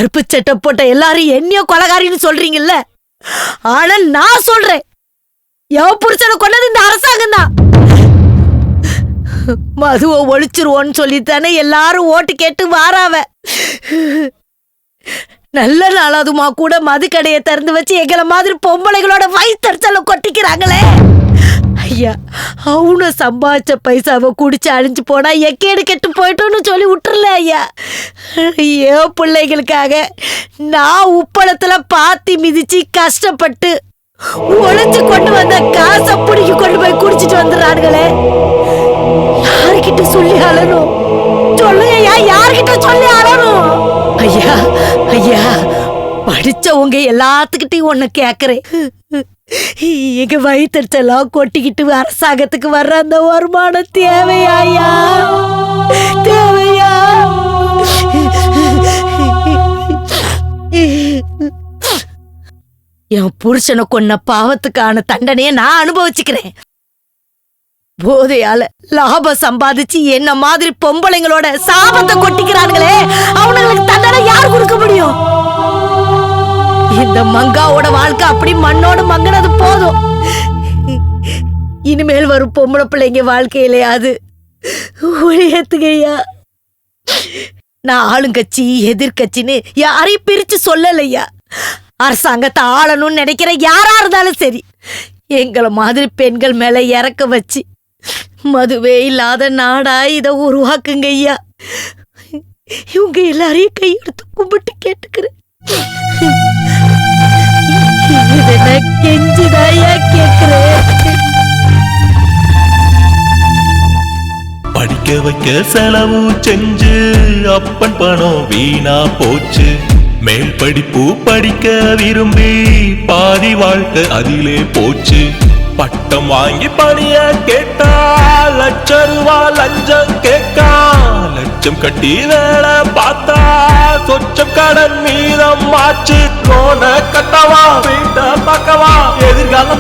கருப்பு சட்டை போட்ட எல்லாரும் என்னையோ கொலகாரின்னு சொல்றீங்கல்ல, ஆனா நான் சொல்றேன், என் புருஷனை கொண்டது இந்த அரசாங்கம் தான். மதுவை ஒழிச்சிருவோன்னு சொல்லித்தானே எல்லாரும் ஓட்டு கேட்டு வாராவ. நல்ல நாளாதுமா கூட மது கடையை திறந்து வச்சு எங்களை மாதிரி பொம்பளைகளோட வயிற்றுல கொட்டிக்கிறாங்களே. ஐயா, அவனு சம்பாதிச்ச பைசாவை குடிச்சு அழிஞ்சு போனா எக்கேடு கெட்டு போயிட்டோன்னு சொல்லி விட்டுறல ஐயா. ஏன் பிள்ளைகளுக்காக நான் உப்பளத்துல பாத்தி மிதிச்சு கஷ்டப்பட்டு உழைச்சு கொண்டு வந்த காசை பிடிக்கி கொண்டு போய் குடிச்சிட்டு வந்துடுறானுங்களே. யாருக்கிட்ட சொல்லி அழணும் சொல்லுங்க ஐயா, யாருக்கிட்ட சொல்லி அழணும்? ஐயா ஐயா, படிச்சவங்க எல்லாத்துக்கிட்டையும் ஒண்ணு கேக்குறேன். எங்க வயிற்றுச்செல்லாம் கொட்டிக்கிட்டு அரசாங்கத்துக்கு வர்ற அந்த வருமானம் தேவையா ஐயா? தேவையா? என் புருஷனை கொன்ன பாவத்துக்கான தண்டனையை நான் அனுபவிச்சுக்கிறேன். போதையால லாபம் சம்பாதிச்சு என்ன மாதிரி பொம்பளைங்களோட சாபத்தை கொட்டிக்கிறானுங்களே, அவனுங்களுக்கு தண்டனை யார் கொடுக்க முடியும்? இந்த மங்காவோட வாழ்க்கை அப்படி மண்ணோட மங்கினது போதும். இனிமேல் வரும் பொம்பளை பிள்ளைங்க வாழ்க்கையிலையாது ஒழியத்துகையா. நான் ஆளுங்கட்சி எதிர்கட்சின்னு யாரையும் பிரிச்சு சொல்லலையா. அரசாங்கத்தை ஆளணும்னு நினைக்கிற யாரா இருந்தாலும் சரி, எங்களை மாதிரி பெண்கள் மேல இறக்க வச்சு மதுவே இல்லாத நாடா இத உருவாக்குங்க ஐயா. இவங்க எல்லாரையும் கையெடுத்து கும்பிட்டு கேட்டுக்கிறேன். கெஞ்சிதாயா கேக்குறேன். படிக்க வைக்க செலவு செஞ்சு அப்பன் பணம் வீணா போச்சு. மேல் படிப்பு படிக்க விரும்பி பாதி வாழ்க்கை அதிலே போச்சு. பட்டம் வாங்கி பணிய கேட்டா லட்ச லஞ்சம் கேட்கா. லட்சம் கட்டி வேலை பார்த்தா சொச்சம் கடன் மீதம் ஆச்சு. லோன கட்டவா வீட்டை பார்க்கவா எதிர்காலம்